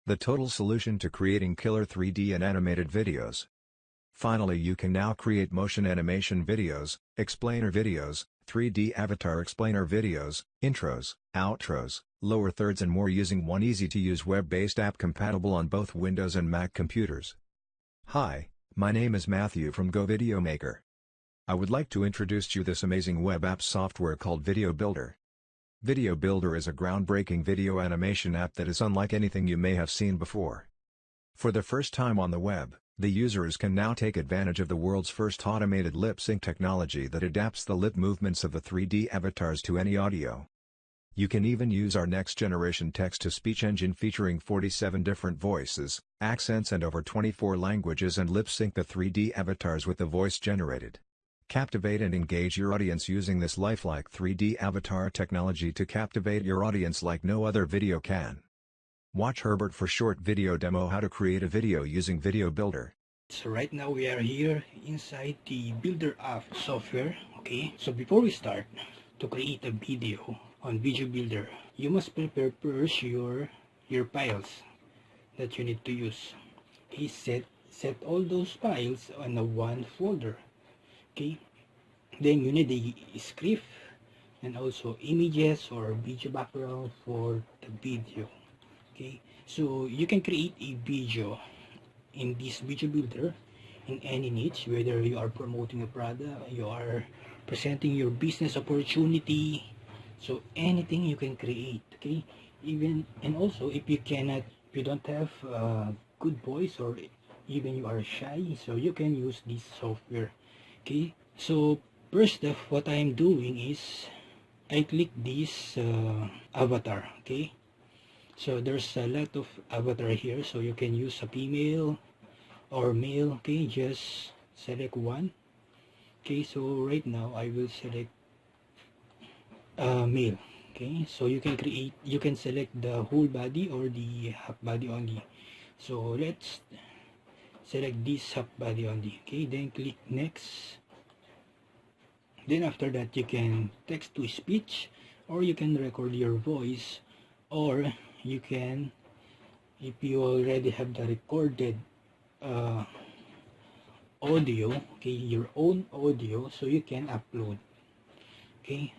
the total solution to creating killer 3D and animated videos. Finally, you can now create motion animation videos, explainer videos, 3D avatar explainer videos, intros, outros, lower thirds and more using one easy-to-use web-based app compatible on both Windows and Mac computers. Hi, my name is Matthew from Go Video Maker. I would like to introduce to you this amazing web app software called VideoBuilder. VideoBuilder is a groundbreaking video animation app that is unlike anything you may have seen before. For the first time on the web, the users can now take advantage of the world's first automated lip sync technology that adapts the lip movements of the 3D avatars to any audio. You can even use our next-generation text-to-speech engine featuring 47 different voices, accents and over 24 languages and lip sync the 3D avatars with the voice generated. Captivate and engage your audience using this lifelike 3D avatar technology to captivate your audience like no other video can. Watch Herbert for short video demo how to create a video using VideoBuilder. So right now we are here inside the Builder app software. Okay, so before we start to create a video on VideoBuilder, you must prepare first your files that you need to use. Okay, set all those files on a one folder. Okay, then you need a script and also images or video background for the video. Okay, so you can create a video in this video builder in any niche, whether you are promoting a product, you are presenting your business opportunity, so anything you can create. Okay, even and also if you don't have a good voice or even you are shy, so you can use this software. Okay, so first off, what I'm doing is I click this avatar. Okay, so there's a lot of avatar here, so you can use a female or male. Okay, just select one. Okay, so right now I will select male. Okay, so you can select the whole body or the half body only. So let's select this half body only. Okay, then click next. Then after that you can text to speech, or you can record your voice, or you can, if you already have the recorded audio, okay, your own audio, so you can upload. Okay,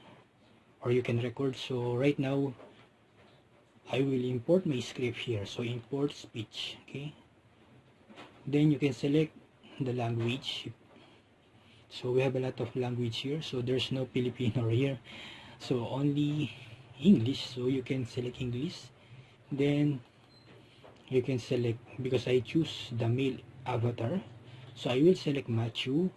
or you can record. So right now I will import my script here, so import speech. Okay, then you can select the language. So we have a lot of language here, so there's no Filipino here, so only English, so you can select English. Then you can select, because I choose the male avatar, so I will select Matthew,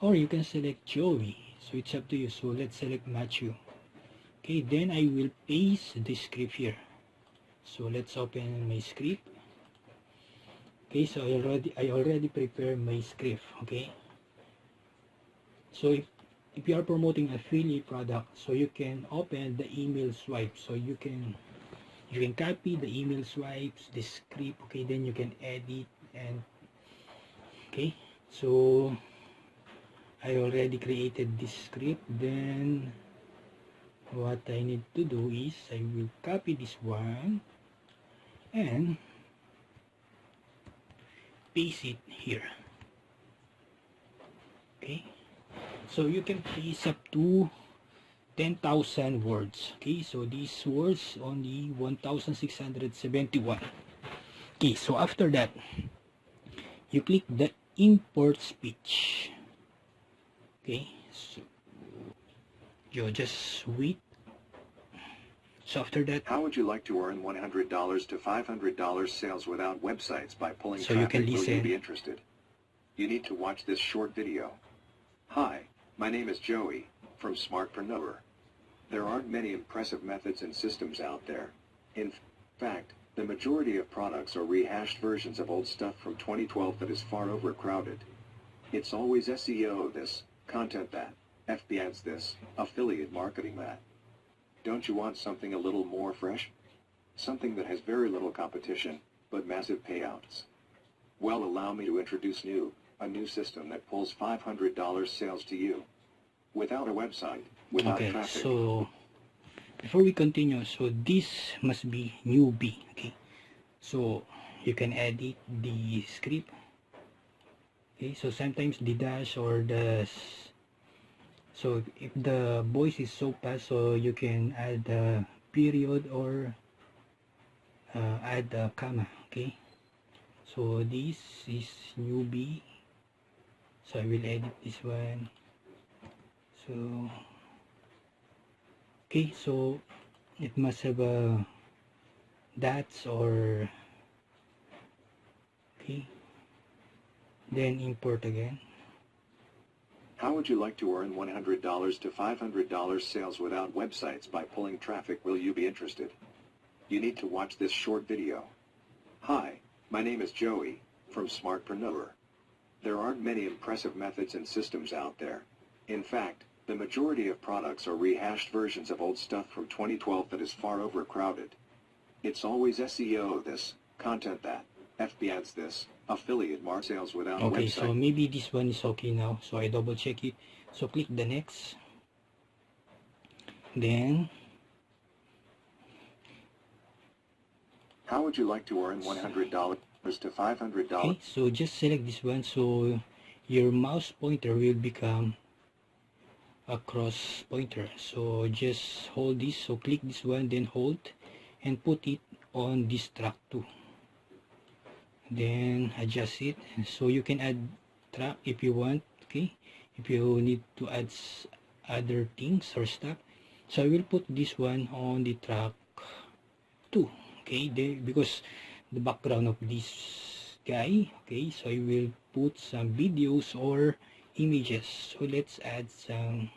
or you can select Joey, so it's up to you. So let's select Matthew. Okay, then I will paste the script here. So let's open my script. Okay, so I already prepared my script. Okay, so if you are promoting affiliate product, so you can open the email swipe, so you can copy the email swipes, the script. Okay, then you can edit. And okay, so I already created this script. Then what I need to do is I will copy this one and paste it here. Okay, so you can paste up to 10,000 words. Okay, so these words only 1,671. Okay, so after that you click the import speech. Okay, so you just wait. So after that, how would you like to earn $100 to $500 sales without websites by pulling so traffic? you can Will listen. you be interested? You need to watch this short video. Hi, my name is Joey from Smartpreneur. There aren't many impressive methods and systems out there. In fact, the majority of products are rehashed versions of old stuff from 2012 that is far overcrowded. It's always SEO this, content that, FB ads this, affiliate marketing that. Don't you want something a little more fresh? Something that has very little competition, but massive payouts? Well, allow me to introduce a new system that pulls $500 sales to you. Without a website, without traffic. So before we continue, so this must be newbie. Okay, So you can edit the script. Okay, so sometimes the dash or so if the voice is so fast, so you can add a period or add a comma. Okay, so this is newbie, so I will edit this one. So okay, so it must have a dots or okay, then import again. How would you like to earn $100 to $500 sales without websites by pulling traffic? Will you be interested? You need to watch this short video. Hi, my name is Joey, from Smartpreneur. There aren't many impressive methods and systems out there. In fact, the majority of products are rehashed versions of old stuff from 2012 that is far overcrowded. It's always SEO this, content that, FB ads this, affiliate mark sales without Okay, website. so maybe this one is okay now, so I double check it. So click the next, then how would you like to earn $100 to $500? okay, so just select this one, so your mouse pointer will become a cross pointer. So just hold this, so click this one, then hold and put it on this track 2, then adjust it. So you can add track if you want. Okay, if you need to add other things or stuff, so I will put this one on the track 2. Okay, because the background of this guy. Okay, so I will put some videos or images. So let's add some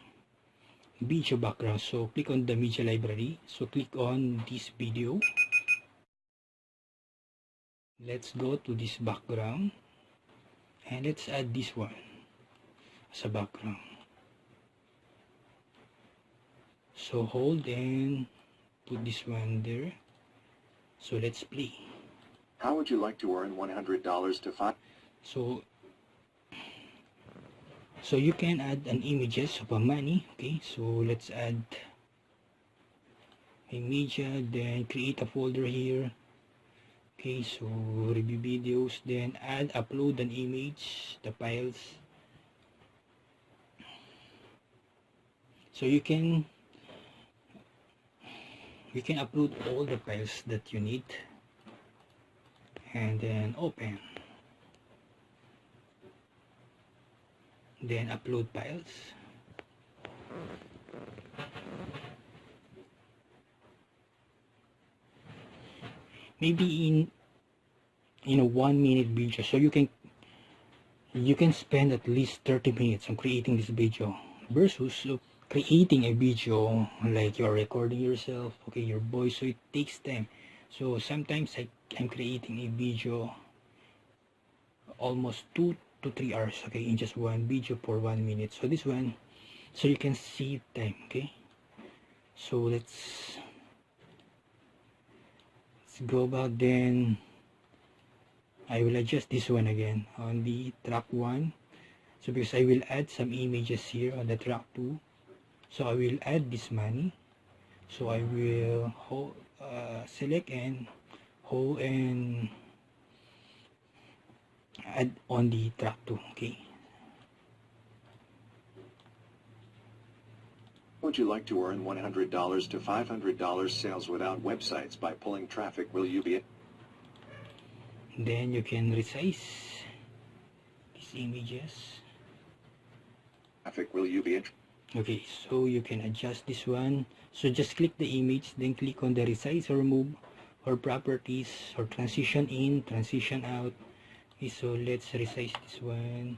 video background. So click on the media library, so click on this video. Let's go to this background and let's add this one as a background. So hold and put this one there. So let's play. How would you like to earn $100 to $500? So you can add an images of a money. Okay, so let's add a media, then create a folder here. Okay, so review videos, then add upload an image, the files. So you can upload all the files that you need and then open, then upload files. Maybe in a 1-minute video, so you can spend at least 30 minutes on creating this video versus creating a video like you're recording yourself, okay, your voice, so it takes time. So sometimes I'm creating a video almost 2 to 3 hours, okay, in just one video for 1 minute. So this one, so you can see time. Okay, so let's go back, then I will adjust this one again on the track 1. So because I will add some images here on the track 2, so I will add this money. So I will select and hold and add on the track 2. Okay. Would you like to earn $100 to $500 sales without websites by pulling traffic? Will you be? Then you can resize these images. Traffic, will you be? Okay, so you can adjust this one. So just click the image, then click on the resize or move or properties or transition in, transition out. Okay, so let's resize this one.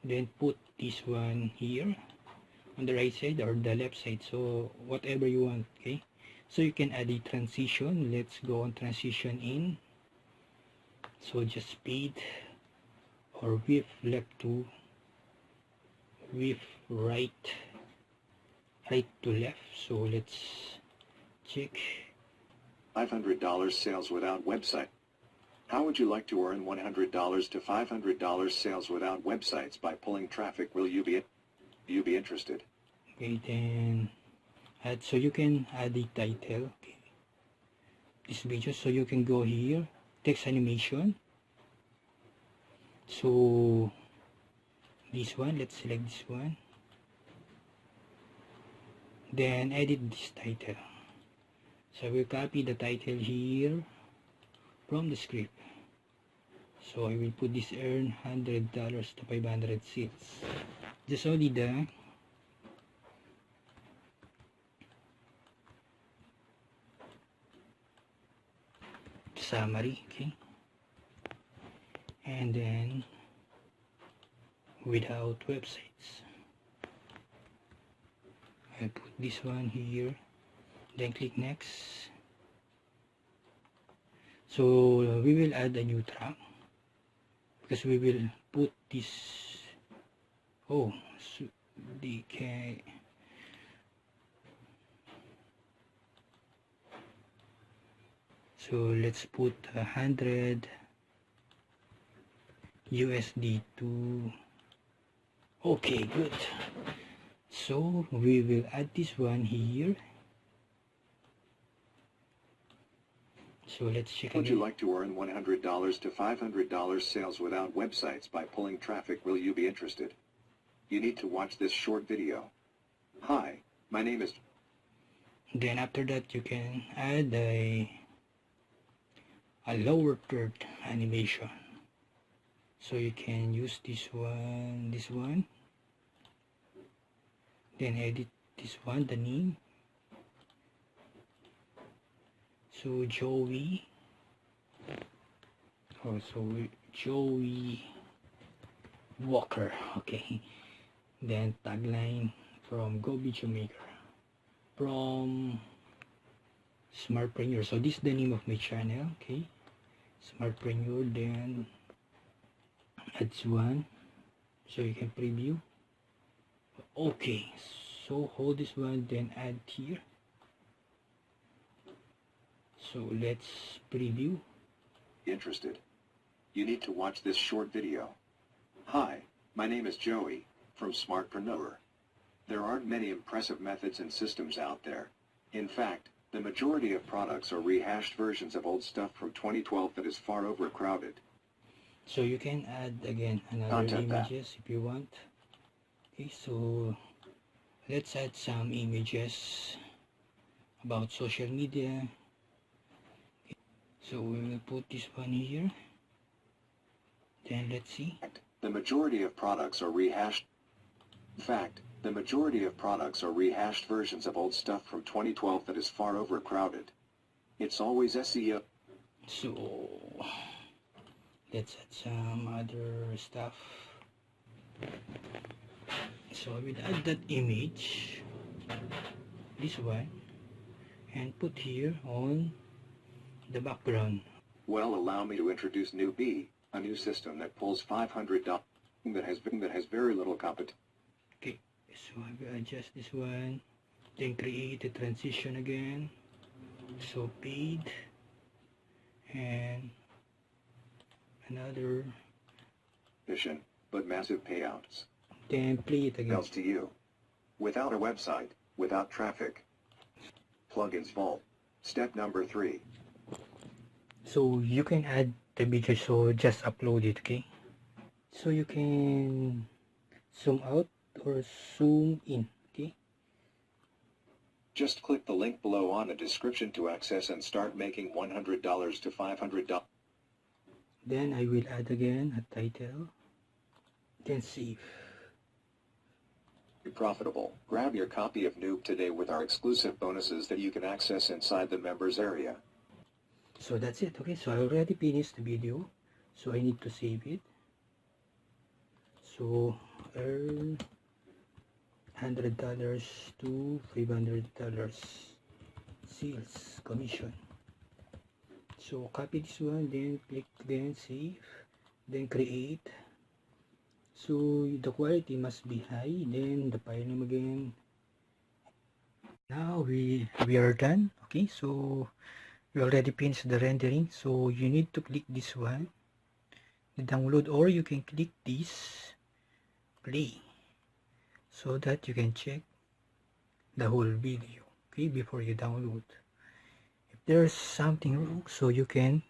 Then put this one here on the right side or the left side, so whatever you want. Okay, so you can add a transition. Let's go on transition in. So just speed or width left to width right to left. So let's check. $500 sales without website. How would you like to earn $100 to $500 sales without websites by pulling traffic? Will you be interested? Okay, then add, so you can add a title. Okay. this video. So you can go here, text animation. So this one, let's select this one, then edit this title. So I will copy the title here from the script. So I will put this earn $100 to 500 seals. Just only the summary, okay, and then without websites. I put this one here, then click next. So we will add a new track because we will put this, oh, so DK. So let's put 100 USD to, okay, good. So we will add this one here. So let's check Would again. you like to earn $100 to $500 sales without websites by pulling traffic? Will you be interested? You need to watch this short video. Hi, my name is... Then after that you can add a lower third animation. So you can use this one, then edit this one, the name. So Joey, Joey Walker, okay. Then tagline from Go Video Maker, from Smartpreneur. So this is the name of my channel, okay, Smartpreneur. Then add one, so you can preview. Okay, so hold this one, then add here. So let's preview. Interested? You need to watch this short video. Hi, my name is Joey, from Smartpreneur. There aren't many impressive methods and systems out there. In fact, the majority of products are rehashed versions of old stuff from 2012 that is far overcrowded. So you can add again another Content images if you want. Okay, so let's add some images about social media. So we will put this one here. Then let's see. The majority of products are rehashed. In fact, the majority of products are rehashed versions of old stuff from 2012 that is far overcrowded. It's always SEO. So let's add some other stuff. So I will add that image, this one, and put here on the background. Well, allow me to introduce New B, a new system that pulls $500 that has very little competition. Okay, so I will adjust this one, then create a transition again. So paid and another, But massive payouts. then play it again. Else to you. Without a website, without traffic. Plugins Vault. Step number 3. So you can add the video, so just upload it, okay? So you can zoom out or zoom in, okay? Just click the link below on the description to access and start making $100 to $500. Then I will add again a title, then save. Be profitable. Grab your copy of Noob today with our exclusive bonuses that you can access inside the members area. So that's it, okay? So I already finished the video, so I need to save it. So earn $100 to $500 sales commission. So copy this one, then click, then save, then create. So the quality must be high, then the file name again. Now we are done, okay? So we already finished the rendering, so you need to click this one, the download, or you can click this play so that you can check the whole video, okay, before you download. If there's something wrong, so you can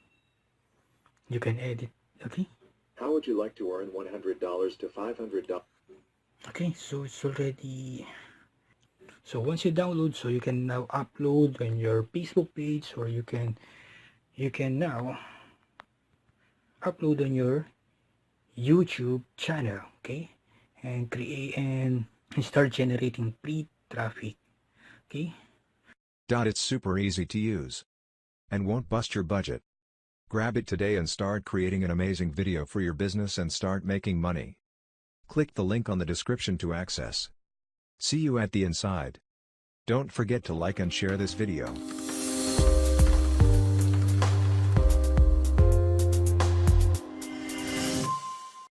edit. Okay, How would you like to earn $100 to $500? okay, so it's already. So once you download, so you can now upload on your Facebook page, or you can now upload on your YouTube channel. Okay, and create and start generating free traffic. Okay, It's super easy to use and won't bust your budget. Grab it today and start creating an amazing video for your business and start making money. Click the link on the description to access. See you at the inside. Don't forget to like and share this video.